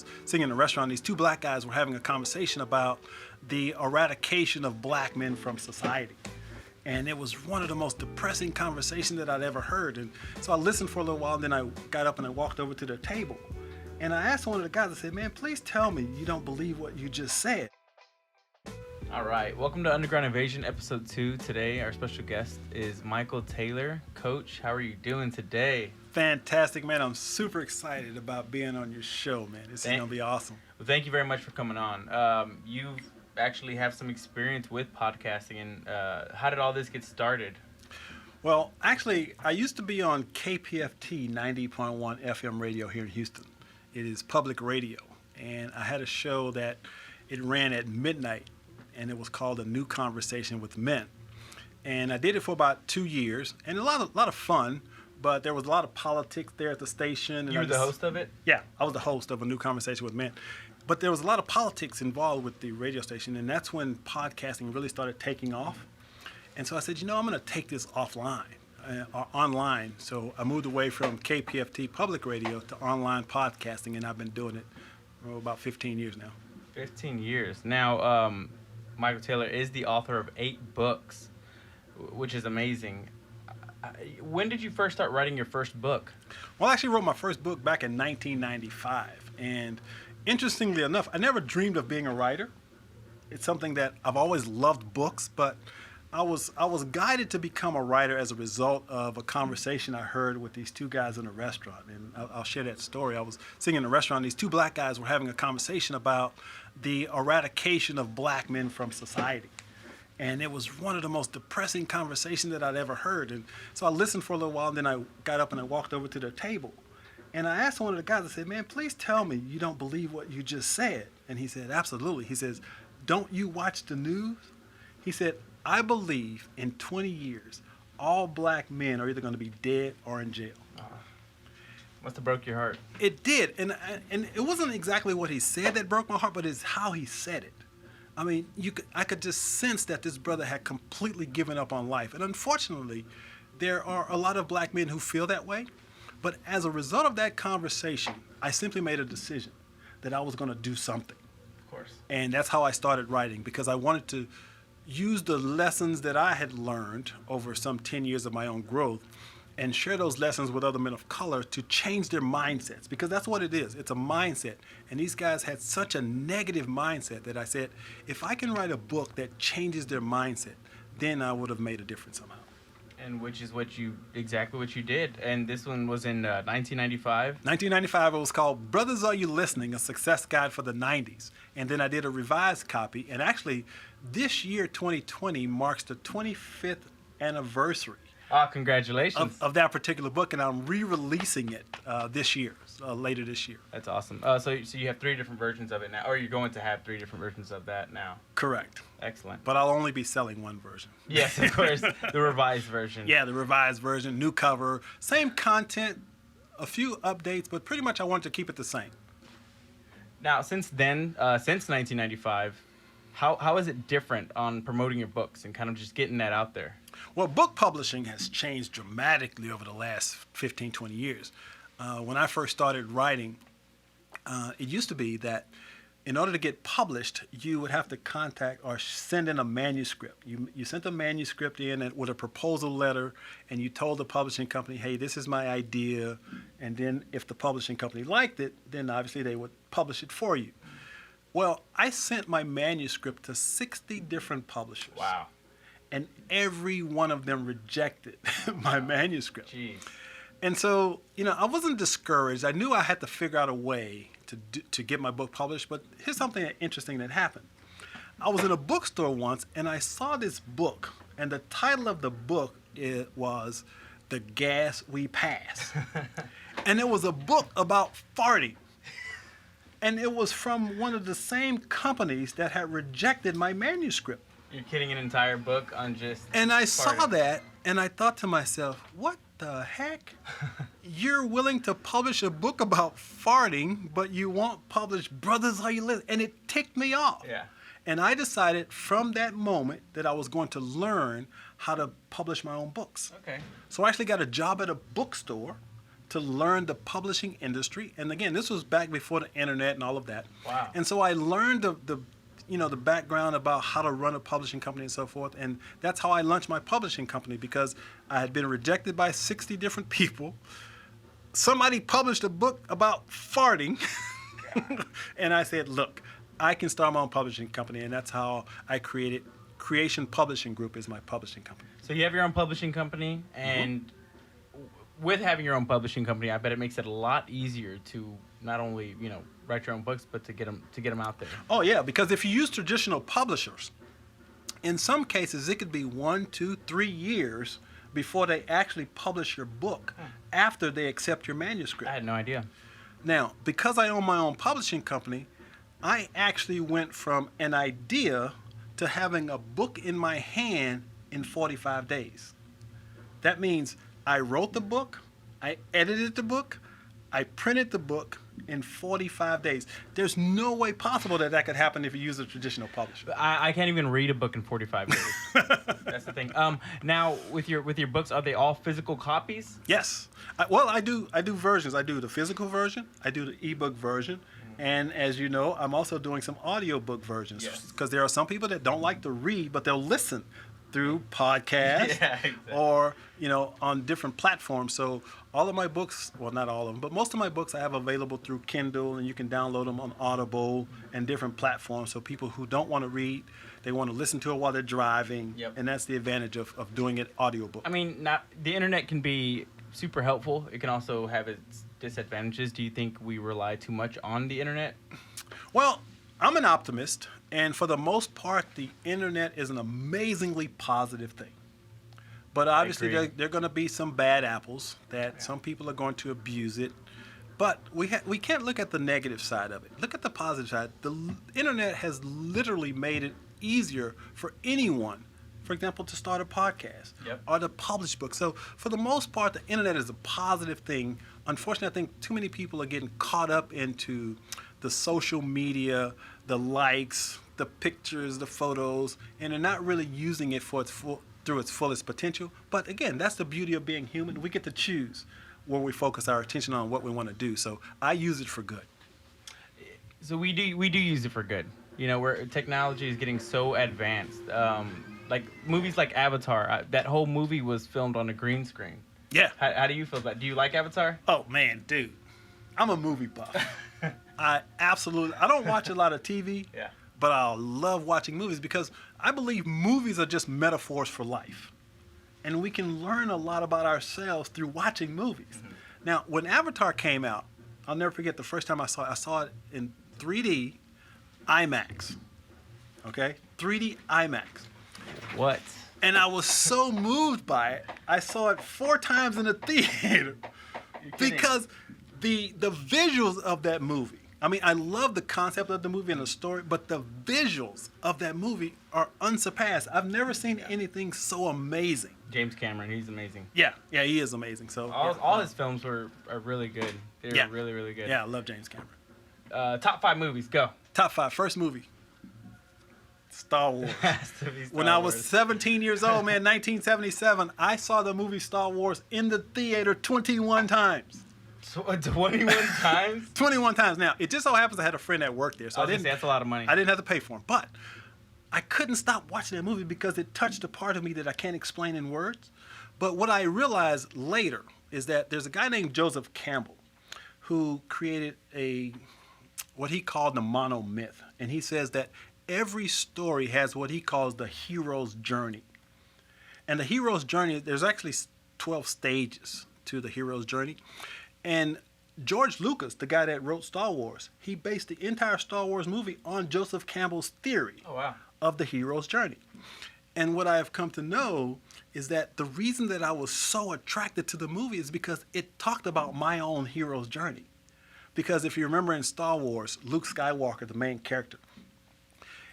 was sitting in a restaurant. These two black guys were having a conversation about the eradication of black men from society. And it was one of the most depressing conversations that I'd ever heard. And so I listened for a little while, and then I got up and I walked over to their table. And I asked one of the guys, I said, man, please tell me you don't believe what you just said. All right, welcome to Underground Invasion, episode 2. Today, our special guest is Michael Taylor. Coach, how are you doing today? Fantastic, man. I'm super excited about being on your show, man. This is going to be awesome. Well, thank you very much for coming on. You actually have some experience with podcasting, and how did all this get started? Well, actually, I used to be on KPFT 90.1 FM radio here in Houston. It is public radio, and I had a show that it ran at midnight, and it was called A New Conversation with Men. And I did it for about 2 years, and a lot of fun, but there was a lot of politics there at the station. And you were the host of it? Yeah, I was the host of A New Conversation with Men. But there was a lot of politics involved with the radio station, and that's when podcasting really started taking off. And so I said, I'm going to take this offline, or online. So I moved away from KPFT public radio to online podcasting, and I've been doing it for about 15 years now. 15 years. Now, Michael Taylor is the author of 8 books, which is amazing. When did you first start writing your first book? Well, I actually wrote my first book back in 1995. And interestingly enough, I never dreamed of being a writer. It's something that I've always loved books, but I was guided to become a writer as a result of a conversation I heard with these two guys in a restaurant. And I'll share that story. I was sitting in a restaurant. These two black guys were having a conversation about the eradication of black men from society. And it was one of the most depressing conversations that I'd ever heard. And so I listened for a little while, and then I got up and I walked over to their table. And I asked one of the guys, I said, man, please tell me you don't believe what you just said. And he said, absolutely. He says, don't you watch the news? He said, I believe in 20 years, all black men are either going to be dead or in jail. Must have broke your heart. It did. And it wasn't exactly what he said that broke my heart, but it's how he said it. I mean, I could just sense that this brother had completely given up on life. And unfortunately, there are a lot of black men who feel that way. But as a result of that conversation, I simply made a decision that I was going to do something. Of course. And that's how I started writing, because I wanted to use the lessons that I had learned over some 10 years of my own growth and share those lessons with other men of color to change their mindsets, because that's what it is. It's a mindset. And these guys had such a negative mindset that I said, if I can write a book that changes their mindset, then I would have made a difference somehow. And which is exactly what you did. And this one was in 1995? 1995, it was called Brothers Are You Listening? A Success Guide for the 90s. And then I did a revised copy. And actually, this year, 2020, marks the 25th anniversary. Congratulations. Of that particular book, and I'm re-releasing it this year, later this year. That's awesome. So you have 3 different versions of it now, or you're going to have 3 different versions of that now? Correct. Excellent. But I'll only be selling one version. Yes, of course, the revised version. Yeah, the revised version, new cover, same content, a few updates, but pretty much I wanted to keep it the same. Now, since then, since 1995, how is it different on promoting your books and kind of just getting that out there? Well, book publishing has changed dramatically over the last 15, 20 years. When I first started writing, it used to be that in order to get published, you would have to contact or send in a manuscript. You sent a manuscript in with a proposal letter, and you told the publishing company, hey, this is my idea. And then if the publishing company liked it, then obviously they would publish it for you. Well, I sent my manuscript to 60 different publishers. Wow. And every one of them rejected my manuscript. Jeez. And so, I wasn't discouraged. I knew I had to figure out a way to get my book published. But here's something interesting that happened. I was in a bookstore once, and I saw this book. And the title of the book was The Gas We Pass. And it was a book about farting. And it was from one of the same companies that had rejected my manuscript. You're kidding, an entire book on just And I farting. saw that, and I thought to myself, what the heck? You're willing to publish a book about farting, but you won't publish Brothers Are You Listening? And it ticked me off. Yeah. And I decided from that moment that I was going to learn how to publish my own books. Okay. So I actually got a job at a bookstore to learn the publishing industry. And again, this was back before the internet and all of that. Wow. And so I learned the background about how to run a publishing company and so forth. And that's how I launched my publishing company, because I had been rejected by 60 different people. Somebody published a book about farting. And I said, look, I can start my own publishing company. And that's how I created Creation Publishing Group is my publishing company. So you have your own publishing company, and with having your own publishing company, I bet it makes it a lot easier to not only, write your own books, but to get them out there. Oh, yeah, because if you use traditional publishers, in some cases, it could be 1, 2, 3 years before they actually publish your book after they accept your manuscript. I had no idea. Now, because I own my own publishing company, I actually went from an idea to having a book in my hand in 45 days. That means I wrote the book, I edited the book, I printed the book in 45 days. There's no way possible that could happen if you use a traditional publisher. I can't even read a book in 45 days. That's the thing. Now, with your books, are they all physical copies? Yes. I do versions. I do the physical version, I do the ebook version, and as you know, I'm also doing some audiobook versions, because there are some people that don't like to read, but they'll listen through podcasts Exactly. or on different platforms. So all of my books, well, not all of them, but most of my books I have available through Kindle, and you can download them on Audible and different platforms. So people who don't want to read, they want to listen to it while they're driving. Yep. And that's the advantage of doing it audiobook. I mean, the internet can be super helpful. It can also have its disadvantages. Do you think we rely too much on the internet? Well, I'm an optimist, and for the most part, the internet is an amazingly positive thing. But obviously, agree. there are going to be some bad apples that some people are going to abuse it. But we can't look at the negative side of it. Look at the positive side. The internet has literally made it easier for anyone, for example, to start a podcast or to publish books. So for the most part, the internet is a positive thing. Unfortunately, I think too many people are getting caught up into the social media, the likes, the pictures, the photos, and they're not really using it for through its fullest potential. But again, that's the beauty of being human. We get to choose where we focus our attention on what we want to do. So I use it for good. So we do use it for good. Where technology is getting so advanced. Like movies like Avatar, that whole movie was filmed on a green screen. Yeah. How do you feel about it? Do you like Avatar? Oh, man, dude. I'm a movie buff. I don't watch a lot of TV, but I love watching movies because I believe movies are just metaphors for life. And we can learn a lot about ourselves through watching movies. Now, when Avatar came out, I'll never forget the first time I saw it in 3D IMAX. Okay? 3D IMAX. What? And I was so moved by it, I saw it 4 times in the theater because the visuals of that movie. I mean, I love the concept of the movie and the story, but the visuals of that movie are unsurpassed. I've never seen anything so amazing. James Cameron, he's amazing. Yeah, he is amazing. So all his films are really good. They're really, really good. Yeah, I love James Cameron. Top 5 movies, go. Top 5. First movie, Star Wars. Has to be Star When I Wars. was 17 years old, man, 1977, I saw the movie Star Wars in the theater 21 times. 21 times? 21 times. Now, it just so happens I had a friend that worked there, so That's a lot of money. I didn't have to pay for him. But I couldn't stop watching that movie because it touched a part of me that I can't explain in words. But what I realized later is that there's a guy named Joseph Campbell who created what he called the monomyth. And he says that every story has what he calls the hero's journey. And the hero's journey, there's actually 12 stages to the hero's journey. And George Lucas, the guy that wrote Star Wars, he based the entire Star Wars movie on Joseph Campbell's theory of the hero's journey. And what I have come to know is that the reason that I was so attracted to the movie is because it talked about my own hero's journey. Because if you remember in Star Wars, Luke Skywalker, the main character,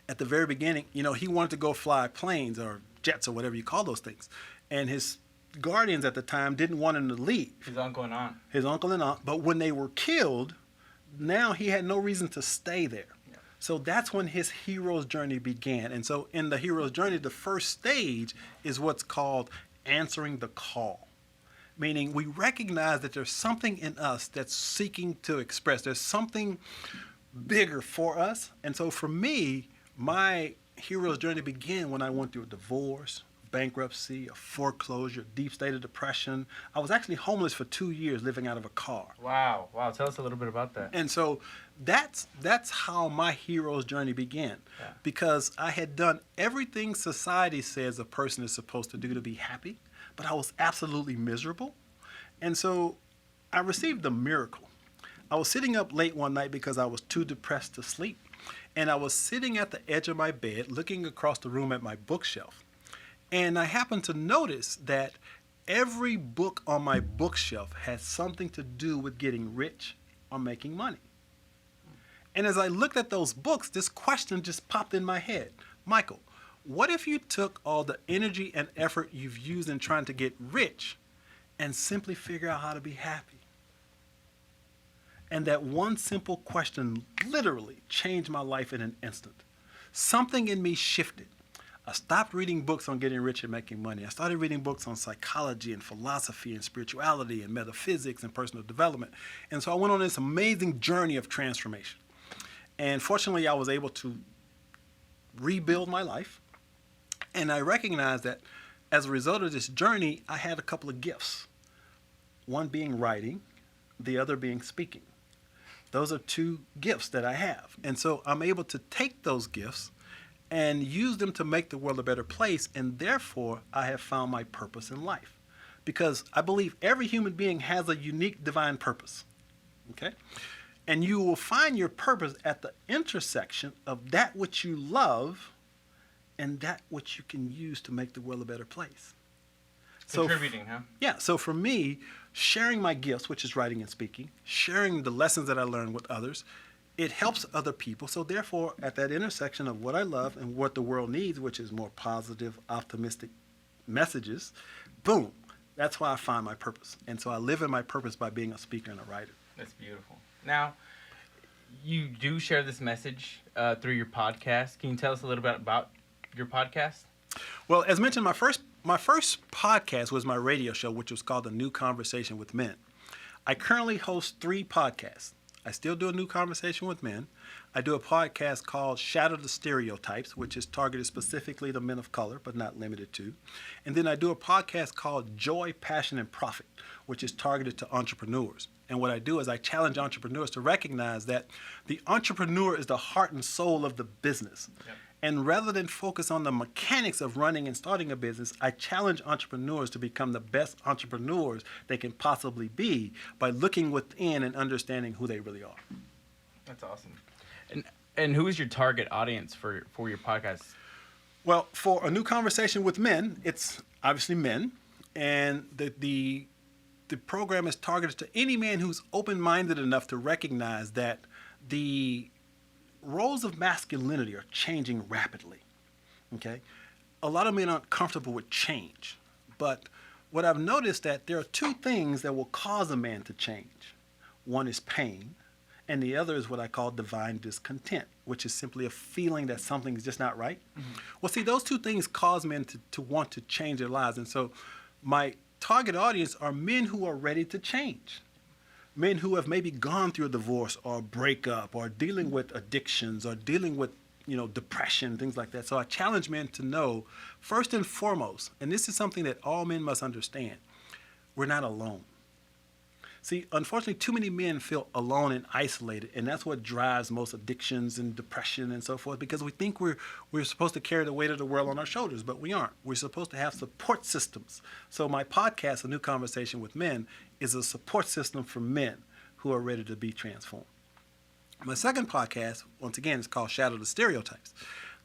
at the very beginning, he wanted to go fly planes or jets or whatever you call those things. And his guardians at the time didn't want him to leave. His uncle and aunt. But when they were killed, now he had no reason to stay there. Yeah. So that's when his hero's journey began. And so in the hero's journey, the first stage is what's called answering the call. meaning we recognize that there's something in us that's seeking to express. There's something bigger for us. And so for me, my hero's journey began when I went through a divorce, bankruptcy, a foreclosure, deep state of depression. I was actually homeless for 2 years living out of a car. Wow. Wow. Tell us a little bit about that. And so that's how my hero's journey began. Yeah. Because I had done everything society says a person is supposed to do to be happy, but I was absolutely miserable. And so I received a miracle. I was sitting up late one night because I was too depressed to sleep. And I was sitting at the edge of my bed looking across the room at my bookshelf. And I happened to notice that every book on my bookshelf had something to do with getting rich or making money. And as I looked at those books, this question just popped in my head. Michael, what if you took all the energy and effort you've used in trying to get rich and simply figure out how to be happy? And that one simple question literally changed my life in an instant. Something in me shifted. I stopped reading books on getting rich and making money. I started reading books on psychology and philosophy and spirituality and metaphysics and personal development. And so I went on this amazing journey of transformation. And fortunately, I was able to rebuild my life. And I recognized that as a result of this journey, I had a couple of gifts. One being writing, the other being speaking. Those are two gifts that I have. And so I'm able to take those gifts and use them to make the world a better place. And therefore, I have found my purpose in life. Because I believe every human being has a unique divine purpose. Okay? And you will find your purpose at the intersection of that which you love and that which you can use to make the world a better place. Contributing, huh? Yeah. So for me, sharing my gifts, which is writing and speaking, sharing the lessons that I learned with others, it helps other people. So therefore, at that intersection of what I love and what the world needs, which is more positive, optimistic messages, boom, that's why I find my purpose. And so I live in my purpose by being a speaker and a writer. That's beautiful. Now, you do share this message through your podcast. Can you tell us a little bit about your podcast? Well, as mentioned, my first podcast was my radio show, which was called The New Conversation with Men. I currently host 3 podcasts. I still do A New Conversation with Men. I do a podcast called Shatter the Stereotypes, which is targeted specifically to men of color, but not limited to. And then I do a podcast called Joy, Passion, and Profit, which is targeted to entrepreneurs. And what I do is I challenge entrepreneurs to recognize that the entrepreneur is the heart and soul of the business. Yep. And rather than focus on the mechanics of running and starting a business, I challenge entrepreneurs to become the best entrepreneurs they can possibly be by looking within and understanding who they really are. That's awesome. And who is your target audience for your podcast? Well, for A New Conversation with Men, it's obviously men. And the program is targeted to any man who's open-minded enough to recognize that the roles of masculinity are changing rapidly. Okay? A lot of men aren't comfortable with change. But what I've noticed that there are 2 things that will cause a man to change. One is pain, and the other is what I call divine discontent, which is simply a feeling that something is just not right. Mm-hmm. Well, see, those 2 things cause men to want to change their lives. And so my target audience are men who are ready to change. Men who have maybe gone through a divorce or a breakup or dealing with addictions or dealing with, depression, things like that. So I challenge men to know, first and foremost, and this is something that all men must understand, we're not alone. See, unfortunately, too many men feel alone and isolated, and that's what drives most addictions and depression and so forth, because we think we're supposed to carry the weight of the world on our shoulders, but we aren't. We're supposed to have support systems. So my podcast, A New Conversation with Men, is a support system for men who are ready to be transformed. My second podcast, once again, is called Shatter the Stereotypes.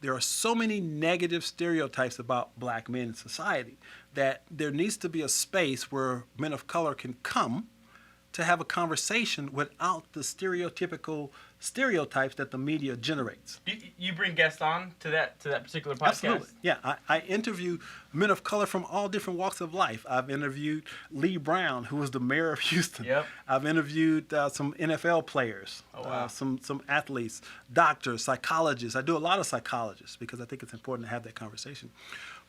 There are so many negative stereotypes about black men in society that there needs to be a space where men of color can come to have a conversation without the stereotypical stereotypes that the media generates. You bring guests on to that particular podcast? Absolutely. Yeah, I interview men of color from all different walks of life. I've interviewed Lee Brown, who was the mayor of Houston. Yep. I've interviewed some NFL players, some athletes, doctors, psychologists. I do a lot of psychologists because I think it's important to have that conversation.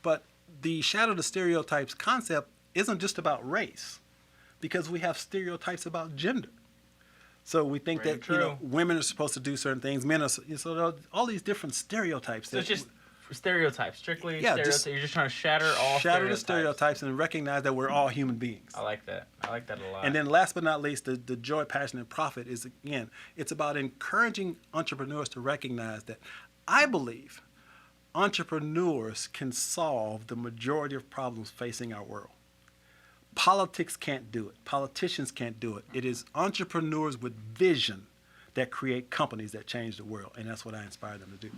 But the Shatter the Stereotypes concept isn't just about race. because we have stereotypes about gender. So we think Very that true. women are supposed to do certain things, men are so there are all these different stereotypes. So it's just stereotypes, strictly Yeah, stereotypes. just You're just trying to shatter all shatter the stereotypes. stereotypes and recognize that we're all human beings. I like that. I like that a lot. And then last but not least, the joy, passion, and profit is, again, it's about encouraging entrepreneurs to recognize that I believe entrepreneurs can solve the majority of problems facing our world. Politics can't do it. Politicians can't do it. It is entrepreneurs with vision that create companies that change the world. And that's what I inspire them to do.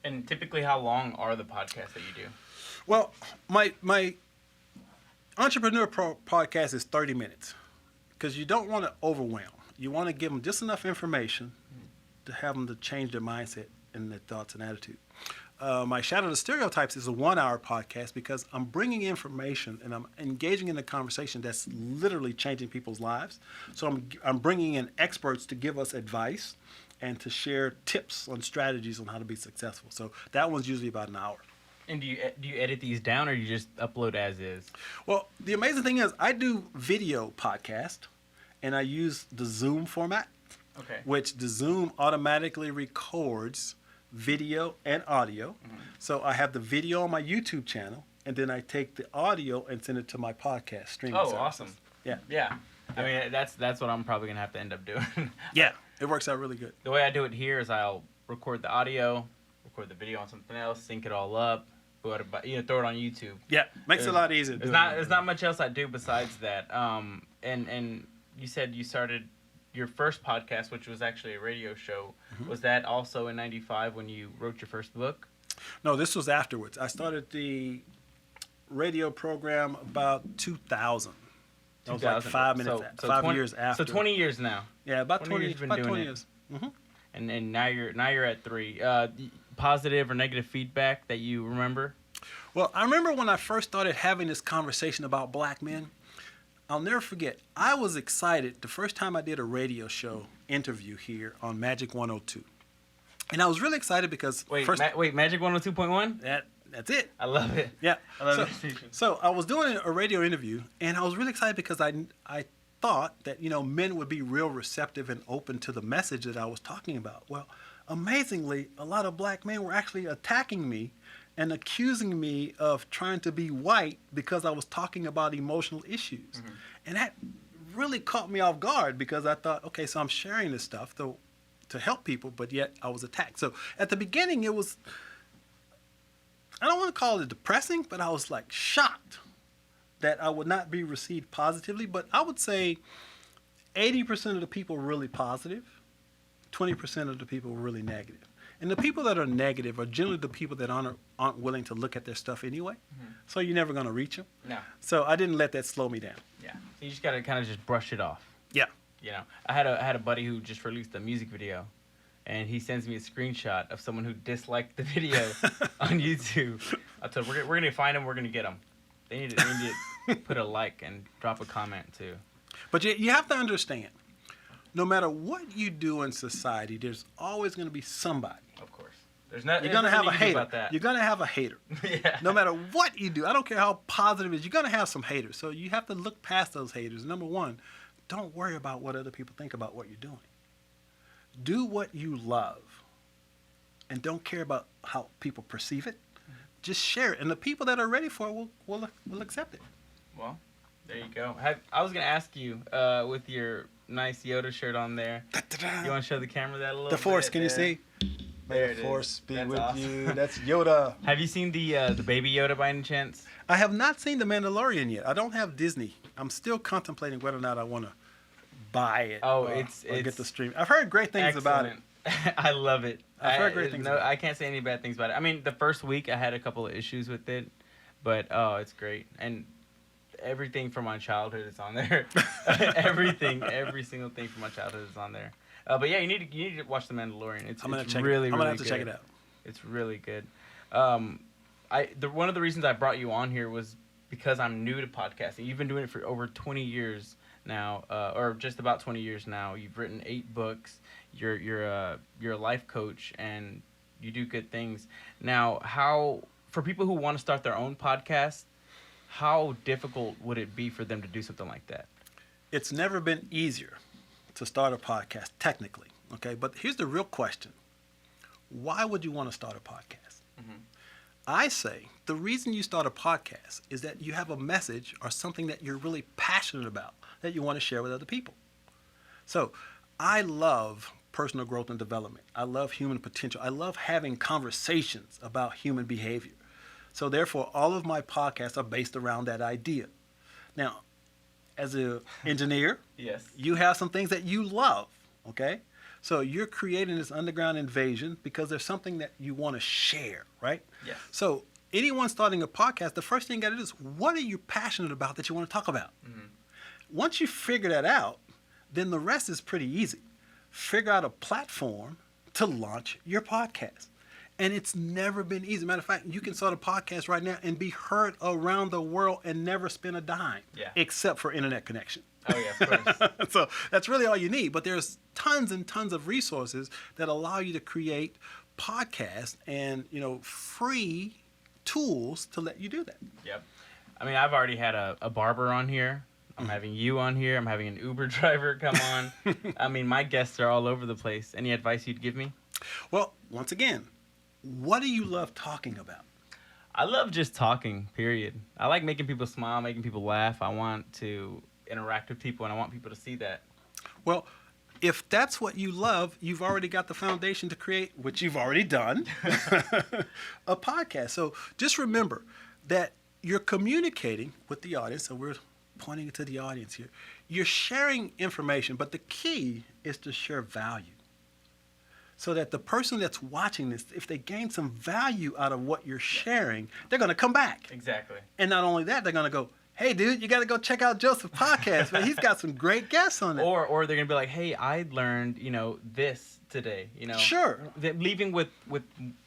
And typically, how long are the podcasts that you do? Well, my entrepreneur podcast is 30 minutes because you don't want to overwhelm. You want to give them just enough information to have them to change their mindset and their thoughts and attitude. My Shadow the Stereotypes is a 1-hour podcast because I'm bringing information and I'm engaging in a conversation that's literally changing people's lives. So I'm bringing in experts to give us advice and to share tips on strategies on how to be successful. So that one's usually about an hour. And do you edit these down, or you just upload as is? Well, the amazing thing is I do video podcast, and I use the Zoom format, Okay. which the Zoom automatically records video and audio. Mm-hmm. So I have the video on my YouTube channel, and then I take the audio and send it to my podcast streaming Oh, services. awesome. Yeah. Yeah. I mean, that's what I'm probably gonna have to end up doing. Yeah, it works out really good. The way I do it here is I'll record the audio, record the video on something else, sync it all up, throw it on YouTube. Yeah, makes it a lot easier. to do it. There's not much else I do besides that. And you said you started your first podcast, which was actually a radio show. Mm-hmm. Was that also in '95 when you wrote your first book? No, this was afterwards. I started the radio program about 2000. That was like 2000. 5 minutes, So 5 20 years after. So 20 years now. Yeah, about 20 20 years you've been about doing 20 it. years. Mm-hmm. And now you're at 3. Positive or negative feedback that you remember? Well, I remember when I first started having this conversation about black men. I'll never forget. I was excited the first time I did a radio show interview here on Magic 102. And I was really excited because Magic 102.1? that's it. I love it. Yeah. I love that station. So I was doing a radio interview, and I was really excited because I thought that men would be real receptive and open to the message that I was talking about. Well, amazingly, a lot of black men were actually attacking me and accusing me of trying to be white because I was talking about emotional issues. Mm-hmm. And that really caught me off guard because I thought, okay, so I'm sharing this stuff to help people, but yet I was attacked. So at the beginning, it was, I don't want to call it depressing, but I was like shocked that I would not be received positively. But I would say 80% of the people were really positive, 20% of the people were really negative. And the people that are negative are generally the people that aren't willing to look at their stuff anyway. Mm-hmm. So you're never going to reach them. No. So I didn't let that slow me down. Yeah. So you just got to kind of just brush it off. Yeah. I had a buddy who just released a music video, and he sends me a screenshot of someone who disliked the video on YouTube. I told him, we're gonna find them, we're gonna get them. They need to put a like and drop a comment too. But you have to understand, no matter what you do in society, there's always going to be somebody. Of course. You're going to have a hater. You're going to have a hater. Yeah. No matter what you do, I don't care how positive it is, you're going to have some haters. So you have to look past those haters. Number one, don't worry about what other people think about what you're doing. Do what you love and don't care about how people perceive it. Just share it. And the people that are ready for it will accept it. Well, there you go. I was going to ask you, with your nice Yoda shirt on there, you want to show the camera that a little bit? The Force, can you see? There May the it Force is. be That's with awesome. you. That's Yoda. Have you seen the baby Yoda by any chance? I have not seen The Mandalorian yet. I don't have Disney. I'm still contemplating whether or not I want to buy it. or get the stream. I've heard great things about it. I love it. I've heard great things about it. I can't say any bad things about it. I mean, the first week I had a couple of issues with it, but it's great. And everything from my childhood is on there. Everything, every single thing from my childhood is on there. But yeah, you need to watch The Mandalorian. I'm gonna have to check it out. It's really good. One of the reasons I brought you on here was because I'm new to podcasting. You've been doing it for over 20 years now, or just about 20 years now. You've written 8 books. You're a life coach, and you do good things. Now, for people who want to start their own podcast, how difficult would it be for them to do something like that? It's never been easier to start a podcast, technically. Okay, but here's the real question: why would you want to start a podcast? Mhm. I say the reason you start a podcast is that you have a message or something that you're really passionate about that you want to share with other people. So I love personal growth and development. I love human potential. I love having conversations about human behavior. So therefore, all of my podcasts are based around that idea. Now, as an engineer, Yes. you have some things that you love, okay? So you're creating this underground invasion because there's something that you want to share, right? Yes. So anyone starting a podcast, the first thing you got to do is, what are you passionate about that you want to talk about? Mm-hmm. Once you figure that out, then the rest is pretty easy. Figure out a platform to launch your podcast. And it's never been easy. Matter of fact, you can start a podcast right now and be heard around the world and never spend a dime, except for internet connection. Oh, yeah, of course. So that's really all you need. But there's tons and tons of resources that allow you to create podcasts and, free tools to let you do that. Yep. I mean, I've already had a barber on here. I'm having you on here. I'm having an Uber driver come on. I mean, my guests are all over the place. Any advice you'd give me? Well, once again, what do you love talking about? I love just talking, period. I like making people smile, making people laugh. I want to interact with people, and I want people to see that. Well, if that's what you love, you've already got the foundation to create, which you've already done, a podcast. So just remember that you're communicating with the audience. So we're pointing to the audience here. You're sharing information, but the key is to share value. So that the person that's watching this, if they gain some value out of what you're sharing, they're going to come back. Exactly. And not only that, they're going to go, hey, dude, you got to go check out Joseph's podcast, man. He's got some great guests on it. Or they're going to be like, hey, I learned, this today, Sure. They're leaving with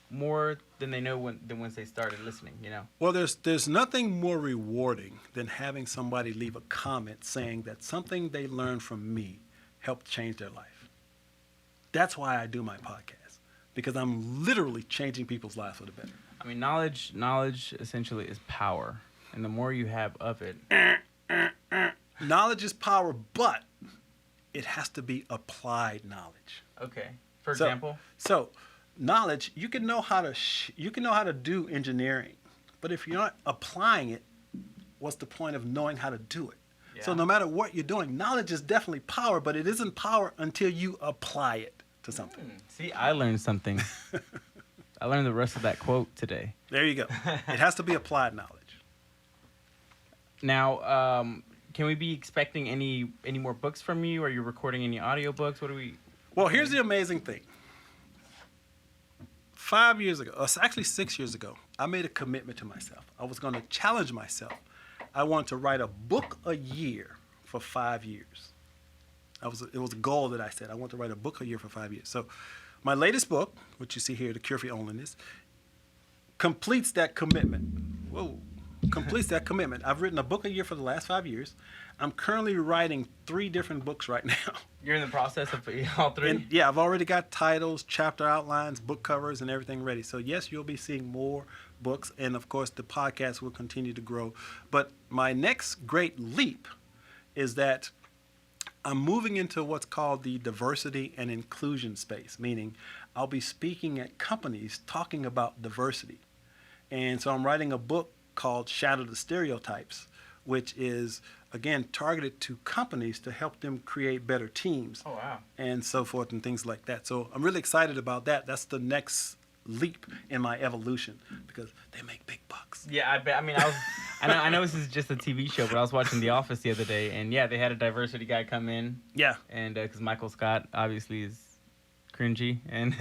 more than they know than once they started listening, Well, there's nothing more rewarding than having somebody leave a comment saying that something they learned from me helped change their life. That's why I do my podcast, because I'm literally changing people's lives for the better. I mean, knowledge essentially is power, and the more you have of it. Knowledge is power, but it has to be applied knowledge. Okay. For example? So knowledge, you can know how to do engineering, but if you're not applying it, what's the point of knowing how to do it? Yeah. So no matter what you're doing, knowledge is definitely power, but it isn't power until you apply it to something. See, I learned something. I learned the rest of that quote today. There you go. It has to be applied knowledge. Now, can we be expecting any more books from you? Are you recording any audiobooks? Well, here's the amazing thing. 5 years ago, or actually 6 years ago, I made a commitment to myself. I was going to challenge myself. I wanted to write a book a year for 5 years. It was a goal that I set. I want to write a book a year for 5 years. So my latest book, which you see here, The Cure for Loneliness, completes that commitment. Whoa. Completes that commitment. I've written a book a year for the last 5 years. I'm currently writing 3 different books right now. You're in the process of all 3? And yeah, I've already got titles, chapter outlines, book covers, and everything ready. So yes, you'll be seeing more books. And of course, the podcast will continue to grow. But my next great leap is that I'm moving into what's called the diversity and inclusion space, meaning I'll be speaking at companies talking about diversity. And so I'm writing a book called Shatter the Stereotypes, which is, again, targeted to companies to help them create better teams. Oh, wow. And so forth and things like that. So I'm really excited about that. That's the next leap in my evolution because they make big bucks. Yeah, I bet. I mean, I know this is just a TV show, but I was watching The Office the other day, and yeah, they had a diversity guy come in. Yeah. And because Michael Scott obviously is cringy. And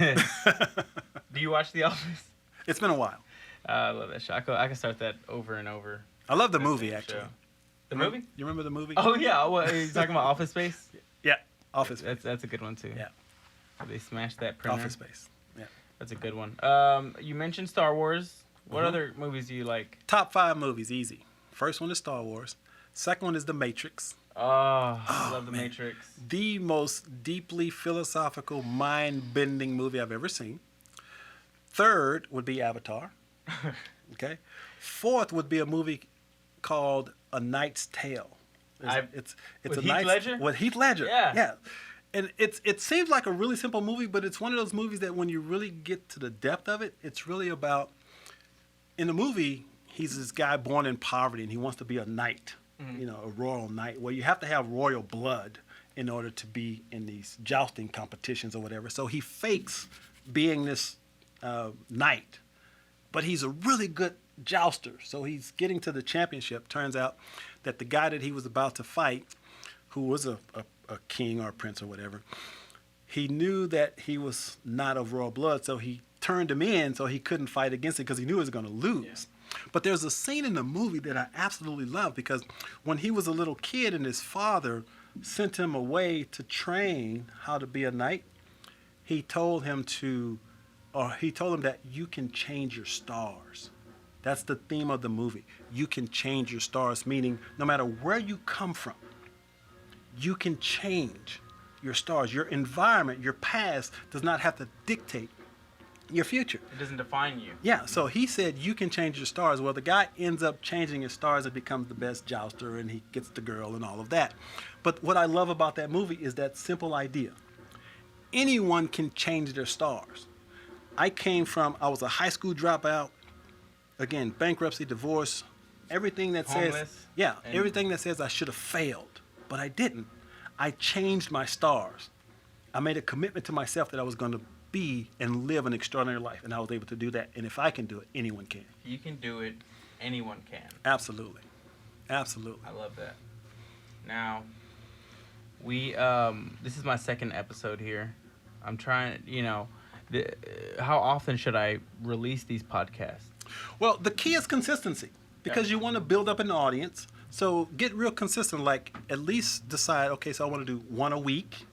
do you watch The Office? It's been a while. I love that show. I can start that over and over. I love the movie, actually. Show. The movie? You remember the movie? Oh, yeah. What, are you talking about Office Space? Yeah, Office Space. That's a good one, too. Yeah. They smashed that printer. Office Space. Yeah. That's a good one. You mentioned Star Wars. What other movies do you like? Top 5 movies, easy. First one is Star Wars. Second one is The Matrix. Oh, I love The Matrix. The most deeply philosophical, mind-bending movie I've ever seen. Third would be Avatar. Okay. Fourth would be a movie called A Knight's Tale. It's with a Heath nice Ledger? with Heath Ledger. Yeah. Yeah. And it seems like a really simple movie, but it's one of those movies that when you really get to the depth of it, it's really about. In the movie, he's this guy born in poverty, and he wants to be a knight, a royal knight. Well, you have to have royal blood in order to be in these jousting competitions or whatever. So he fakes being this knight, but he's a really good jouster. So he's getting to the championship. Turns out that the guy that he was about to fight, who was a king or a prince or whatever, he knew that he was not of royal blood, so he turned him in so he couldn't fight against it because he knew he was going to lose. Yeah. But there's a scene in the movie that I absolutely love because when he was a little kid and his father sent him away to train how to be a knight, he told him that you can change your stars. That's the theme of the movie. You can change your stars, meaning no matter where you come from, you can change your stars. Your environment, your past does not have to dictate your future. It doesn't define you. Yeah, so he said you can change your stars. Well, the guy ends up changing his stars and becomes the best jouster, and he gets the girl and all of that. But what I love about that movie is that simple idea. Anyone can change their stars. I was a high school dropout, again, bankruptcy, divorce, everything that Homeless. Everything that says I should have failed. But I didn't. I changed my stars. I made a commitment to myself that I was going to be and live an extraordinary life, and I was able to do that. And if I can do it, anyone can. If you can do it, anyone can. Absolutely. Absolutely. I love that. Now, this is my second episode here. I'm trying, how often should I release these podcasts? Well, the key is consistency because you want to build up an audience. So get real consistent, like at least decide, okay, so I want to do one a week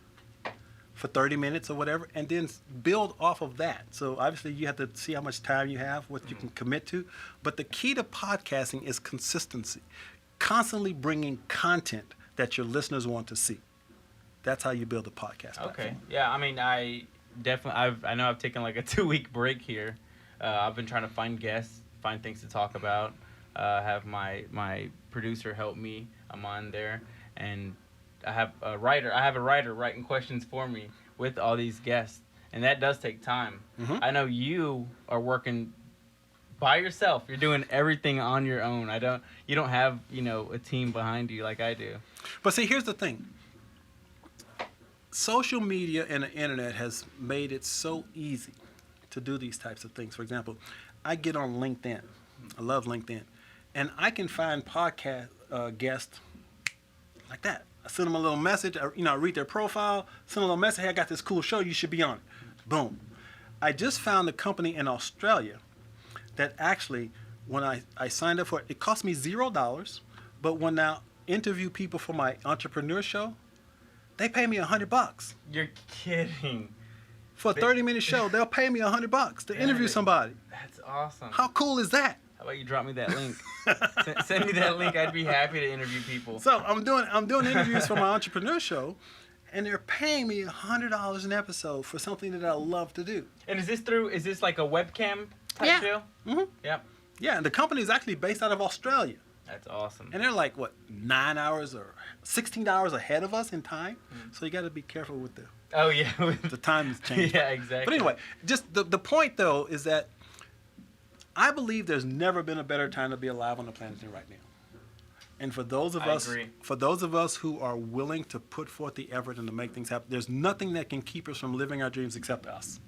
for 30 minutes or whatever, and then build off of that. So obviously you have to see how much time you have, what you can commit to. But the key to podcasting is consistency, constantly bringing content that your listeners want to see. That's how you build a podcast platform. Okay. Yeah, I mean, I know I've taken like a 2-week break here. I've been trying to find guests, find things to talk about. Have my producer help me. I'm on there, and I have a writer writing questions for me with all these guests, and that does take time. Mm-hmm. I know you are working by yourself. You're doing everything on your own. You don't have a team behind you like I do. But see, here's the thing. Social media and the internet has made it so easy to do these types of things. For example, I get on LinkedIn. I love LinkedIn. And I can find podcast guests like that. I send them a little message. I read their profile, send a little message. Hey, I got this cool show. You should be on it. Boom. I just found a company in Australia that actually, when I signed up for it, it cost me $0. But when I interview people for my entrepreneur show, they pay me $100. You're kidding. For a 30-minute show, they'll pay me $100 to interview somebody. That's awesome. How cool is that? How about you drop me that link? Send me that link. I'd be happy to interview people. So I'm doing interviews for my entrepreneur show, and they're paying me $100 an episode for something that I love to do. And is this like a webcam type show? Mm-hmm. Yep. Yeah, and the company is actually based out of Australia. That's awesome. And they're like, 9 hours or 16 hours ahead of us in time? Mm. So you got to be careful with the time is changing. Yeah, exactly. But anyway, just the point, though, is that I believe there's never been a better time to be alive on the planet than right now. And for those of us who are willing to put forth the effort and to make things happen, there's nothing that can keep us from living our dreams except us.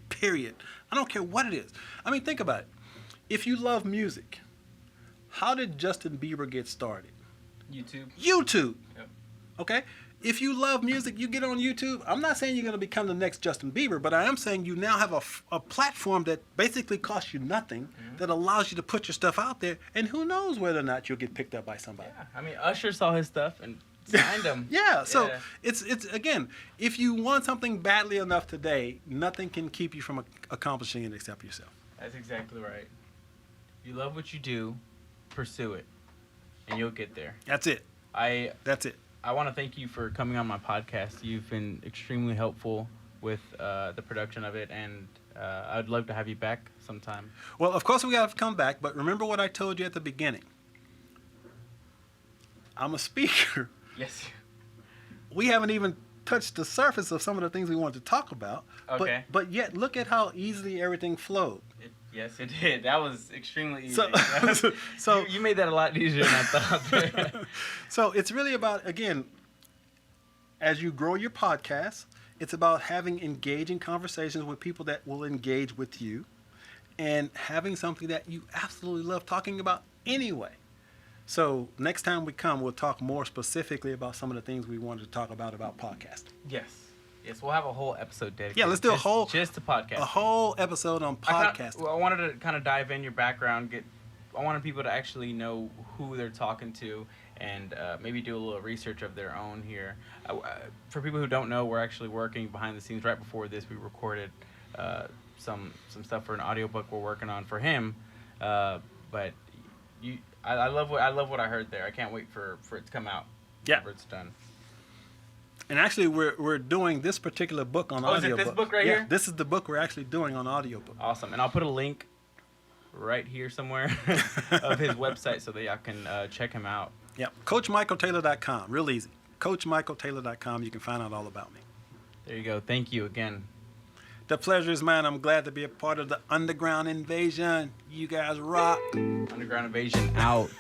Period. I don't care what it is. I mean, think about it. If you love music, how did Justin Bieber get started? YouTube. Yep. Okay? If you love music, you get on YouTube. I'm not saying you're going to become the next Justin Bieber, but I am saying you now have a platform that basically costs you nothing, that allows you to put your stuff out there, and who knows whether or not you'll get picked up by somebody. Yeah, I mean, Usher saw his stuff and signed him. Yeah, so it's again, if you want something badly enough today, nothing can keep you from accomplishing it except yourself. That's exactly right. If you love what you do, pursue it, and you'll get there. That's it. That's it. I want to thank you for coming on my podcast. You've been extremely helpful with the production of it, and I'd love to have you back sometime. Well, of course we got to come back, but remember what I told you at the beginning. I'm a speaker. Yes. We haven't even touched the surface of some of the things we wanted to talk about. Okay. But yet, look at how easily everything flowed. Yes, it did. That was extremely easy. So you made that a lot easier than I thought. So it's really about, again, as you grow your podcast, it's about having engaging conversations with people that will engage with you and having something that you absolutely love talking about anyway. So next time we come, we'll talk more specifically about some of the things we wanted to talk about podcasting. Yes. Yes, we'll have a whole episode dedicated. Yeah, let's do just to podcast. A whole episode on podcasting. I wanted to kind of dive in your background. I wanted people to actually know who they're talking to, and maybe do a little research of their own here. For people who don't know, we're actually working behind the scenes. Right before this, we recorded some stuff for an audiobook we're working on for him. But I love what I heard there. I can't wait for it to come out. Yeah. Whenever it's done. And actually, we're doing this particular book on audiobook. Is it this book right here? This is the book we're actually doing on audiobook. Awesome. And I'll put a link right here somewhere of his website so that y'all can check him out. Yeah, CoachMichaelTaylor.com. Real easy. CoachMichaelTaylor.com. You can find out all about me. There you go. Thank you again. The pleasure is mine. I'm glad to be a part of the Underground Invasion. You guys rock. Underground Invasion out.